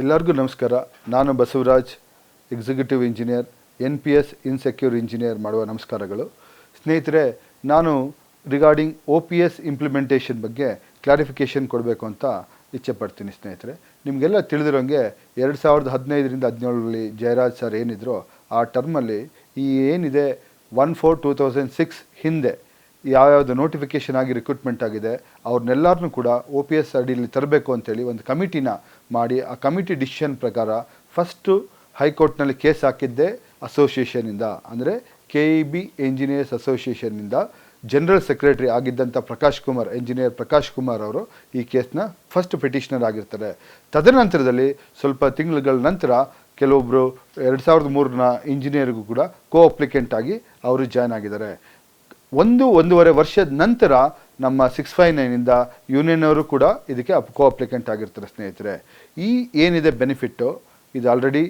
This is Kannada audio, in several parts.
ಎಲ್ಲರಿಗೂ ನಮಸ್ಕಾರ. ನಾನು Basavaraj, executive engineer, NPS insecure engineer ಮಾಡುವ ನಮಸ್ಕಾರಗಳು. ಸ್ನೇಹಿತರೆ, ನಾನು ರಿಗಾರ್ಡಿಂಗ್ OPS ಇಂಪ್ಲಿಮೆಂಟೇಷನ್ ಬಗ್ಗೆ ಕ್ಲಾರಿಫಿಕೇಷನ್ ಕೊಡಬೇಕು ಅಂತ ಇಚ್ಛೆ ಪಡ್ತೀನಿ. ಸ್ನೇಹಿತರೆ, ನಿಮಗೆಲ್ಲ ತಿಳಿದಿರೋಂಗೆ 2015ರಿಂದ 17ರಲ್ಲಿ ಜಯರಾಜ್ ಸರ್ ಏನಿದ್ರು ಆ ಟರ್ಮಲ್ಲಿ ಈ ಏನಿದೆ 1/4/2006 ಹಿಂದೆ ಯಾವ್ಯಾವುದು ನೋಟಿಫಿಕೇಷನ್ ಆಗಿ ರಿಕ್ರೂಟ್ಮೆಂಟ್ ಆಗಿದೆ ಅವ್ರನ್ನೆಲ್ಲರನ್ನೂ ಕೂಡ OPS ಅಡಿಯಲ್ಲಿ ತರಬೇಕು ಅಂತೇಳಿ ಒಂದು ಕಮಿಟಿನ ಮಾಡಿ, ಆ ಕಮಿಟಿ ಡಿಸಿಷನ್ ಪ್ರಕಾರ ಫಸ್ಟು ಹೈಕೋರ್ಟ್ನಲ್ಲಿ ಕೇಸ್ ಹಾಕಿದ್ದೆ ಅಸೋಸಿಯೇಷನಿಂದ, ಅಂದರೆ KEB ಇಂಜಿನಿಯರ್ಸ್ ಅಸೋಸಿಯೇಷನ್ನಿಂದ ಜನರಲ್ ಸೆಕ್ರೆಟರಿ ಆಗಿದ್ದಂಥ ಇಂಜಿನಿಯರ್ ಪ್ರಕಾಶ್ ಕುಮಾರ್ ಅವರು ಈ ಕೇಸ್ನ ಫಸ್ಟ್ ಪಿಟಿಷನರ್ ಆಗಿರ್ತಾರೆ. ತದನಂತರದಲ್ಲಿ ಸ್ವಲ್ಪ ತಿಂಗಳುಗಳ ನಂತರ ಕೆಲವೊಬ್ಬರು 2003ನ ಇಂಜಿನಿಯರ್ಗೂ ಕೂಡ ಅಪ್ಲಿಕೆಂಟ್ ಆಗಿ ಅವರು ಜಾಯ್ನ್ ಆಗಿದ್ದಾರೆ. 1.5 ವರ್ಷದ ನಂತರ ನಮ್ಮ 659ಇಂದ ಯೂನಿಯನ್ ಅವರು ಕೂಡ ಇದಕ್ಕೆ ಅಪ್ಲಿಕೆಂಟ್ ಆಗಿರ್ತಾರೆ. ಸ್ನೇಹಿತರೆ, ಈ ಏನಿದೆ ಬೆನಿಫಿಟ್ಟು, ಇದು ಆಲ್ರೆಡಿ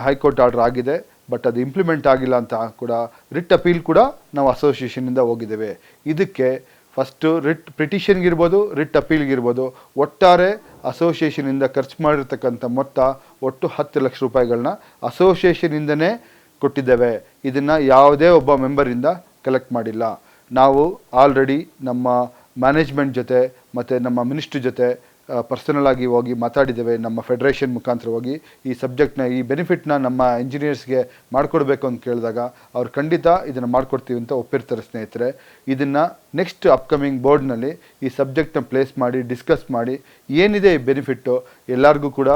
ಹೈಕೋರ್ಟ್ ಆರ್ಡರ್ ಆಗಿದೆ, ಬಟ್ ಅದು ಇಂಪ್ಲಿಮೆಂಟ್ ಆಗಿಲ್ಲ ಅಂತ ಕೂಡ ರಿಟ್ ಅಪೀಲ್ ಕೂಡ ನಾವು ಅಸೋಸಿಯೇಷನಿಂದ ಹೋಗಿದ್ದೇವೆ. ಇದಕ್ಕೆ ಫಸ್ಟು ಪಿಟಿಷನ್ಗಿರ್ಬೋದು, ರಿಟ್ ಅಪೀಲ್ಗಿರ್ಬೋದು, ಒಟ್ಟಾರೆ ಅಸೋಸಿಯೇಷನಿಂದ ಖರ್ಚು ಮಾಡಿರ್ತಕ್ಕಂಥ ಮೊತ್ತ ಒಟ್ಟು 10 ಲಕ್ಷ ರೂಪಾಯಿಗಳನ್ನ ಅಸೋಸಿಯೇಷನಿಂದನೇ ಕೊಟ್ಟಿದ್ದೇವೆ. ಇದನ್ನು ಯಾವುದೇ ಒಬ್ಬ ಮೆಂಬರಿಂದ ಕಲೆಕ್ಟ್ ಮಾಡಿಲ್ಲ. ನಾವು ಆಲ್ರೆಡಿ ನಮ್ಮ ಮ್ಯಾನೇಜ್ಮೆಂಟ್ ಜೊತೆ ಮತ್ತು ನಮ್ಮ ಮಿನಿಸ್ಟ್ರಿ ಜೊತೆ ಪರ್ಸನಲ್ ಆಗಿ ಹೋಗಿ ಮಾತಾಡಿದ್ದೇವೆ. ನಮ್ಮ ಫೆಡರೇಷನ್ ಮುಖಾಂತರ ಹೋಗಿ ಈ ಸಬ್ಜೆಕ್ಟ್ನ, ಈ ಬೆನಿಫಿಟ್ನ ನಮ್ಮ ಇಂಜಿನಿಯರ್ಸ್ಗೆ ಮಾಡಿಕೊಡ್ಬೇಕು ಅಂತ ಕೇಳಿದಾಗ ಅವ್ರು ಖಂಡಿತ ಇದನ್ನು ಮಾಡಿಕೊಡ್ತೀವಿ ಅಂತ ಒಪ್ಪಿರ್ತಾರೆ. ಸ್ನೇಹಿತರೆ, ಇದನ್ನು ನೆಕ್ಸ್ಟ್ ಅಪ್ಕಮಿಂಗ್ ಬೋರ್ಡ್ನಲ್ಲಿ ಈ ಸಬ್ಜೆಕ್ಟ್ನ ಪ್ಲೇಸ್ ಮಾಡಿ ಡಿಸ್ಕಸ್ ಮಾಡಿ ಏನಿದೆ ಈ ಬೆನಿಫಿಟ್ಟು ಎಲ್ಲರಿಗೂ ಕೂಡ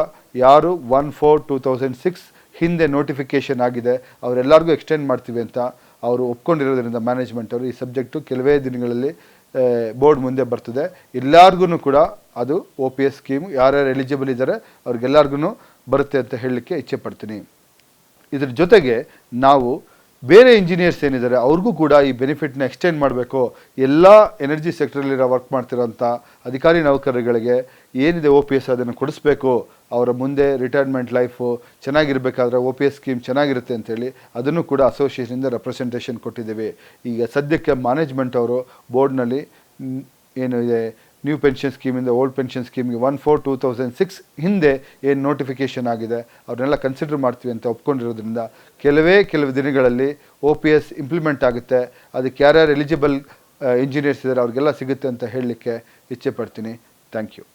ಯಾರು 1/4/2006 ಹಿಂದೆ ನೋಟಿಫಿಕೇಷನ್ ಆಗಿದೆ ಅವರೆಲ್ಲರಿಗೂ ಎಕ್ಸ್ಟೆಂಡ್ ಮಾಡ್ತೀವಿ ಅಂತ ಅವರು ಒಪ್ಕೊಂಡಿರೋದ್ರಿಂದ ಮ್ಯಾನೇಜ್ಮೆಂಟ್ ಅವರು ಈ ಸಬ್ಜೆಕ್ಟು ಕೆಲವೇ ದಿನಗಳಲ್ಲಿ ಬೋರ್ಡ್ ಮುಂದೆ ಬರ್ತದೆ. ಎಲ್ಲರಿಗೂ ಕೂಡ ಅದು OPS ಸ್ಕೀಮು ಯಾರ್ಯಾರು ಎಲಿಜಿಬಲ್ ಇದ್ದಾರೆ ಅವ್ರಿಗೆಲ್ಲರಿಗೂ ಬರುತ್ತೆ ಅಂತ ಹೇಳಲಿಕ್ಕೆ ಇಚ್ಛೆ ಪಡ್ತೀನಿ. ಇದ್ರ ಜೊತೆಗೆ ನಾವು ಬೇರೆ ಇಂಜಿನಿಯರ್ಸ್ ಏನಿದ್ದಾರೆ ಅವ್ರಿಗೂ ಕೂಡ ಈ ಬೆನಿಫಿಟ್ನ ಎಕ್ಸ್ಟೆಂಡ್ ಮಾಡಬೇಕು. ಎಲ್ಲ ಎನರ್ಜಿ ಸೆಕ್ಟರಲ್ಲಿರೋ ವರ್ಕ್ ಮಾಡ್ತಿರೋಂಥ ಅಧಿಕಾರಿ ನೌಕರರಿಗೆ ಏನಿದೆ OPS ಅದನ್ನು ಕೊಡಿಸ್ಬೇಕು. ಅವರ ಮುಂದೆ ರಿಟೈರ್ಮೆಂಟ್ ಲೈಫು ಚೆನ್ನಾಗಿರಬೇಕಾದ್ರೆ OPS ಸ್ಕೀಮ್ ಚೆನ್ನಾಗಿರುತ್ತೆ ಅಂತೇಳಿ ಅದನ್ನು ಕೂಡ ಅಸೋಸಿಯೇಷನಿಂದ ರೆಪ್ರೆಸೆಂಟೇಷನ್ ಕೊಟ್ಟಿದ್ದೀವಿ. ಈಗ ಸದ್ಯಕ್ಕೆ ಮ್ಯಾನೇಜ್ಮೆಂಟ್ ಅವರು ಬೋರ್ಡ್ನಲ್ಲಿ ಏನು ಇದೆ ನ್ಯೂ ಪೆನ್ಷನ್ ಸ್ಕೀಮಿಂದ ಓಲ್ಡ್ ಪೆನ್ಷನ್ ಸ್ಕೀಮ್ಗೆ 1/4/2006 ಹಿಂದೆ ಏನು ನೋಟಿಫಿಕೇಷನ್ ಆಗಿದೆ ಅವ್ರನ್ನೆಲ್ಲ ಕನ್ಸಿಡರ್ ಮಾಡ್ತೀವಿ ಅಂತ ಒಪ್ಕೊಂಡಿರೋದ್ರಿಂದ ಕೆಲವು ದಿನಗಳಲ್ಲಿ OPS ಇಂಪ್ಲಿಮೆಂಟ್ ಆಗುತ್ತೆ. ಅದಕ್ಕೆ ಯಾರ್ಯಾರು ಎಲಿಜಿಬಲ್ ಇಂಜಿನಿಯರ್ಸ್ ಇದ್ದಾರೆ ಅವ್ರಿಗೆಲ್ಲ ಸಿಗುತ್ತೆ ಅಂತ ಹೇಳಲಿಕ್ಕೆ ಇಚ್ಛೆ ಪಡ್ತೀನಿ. Thank you.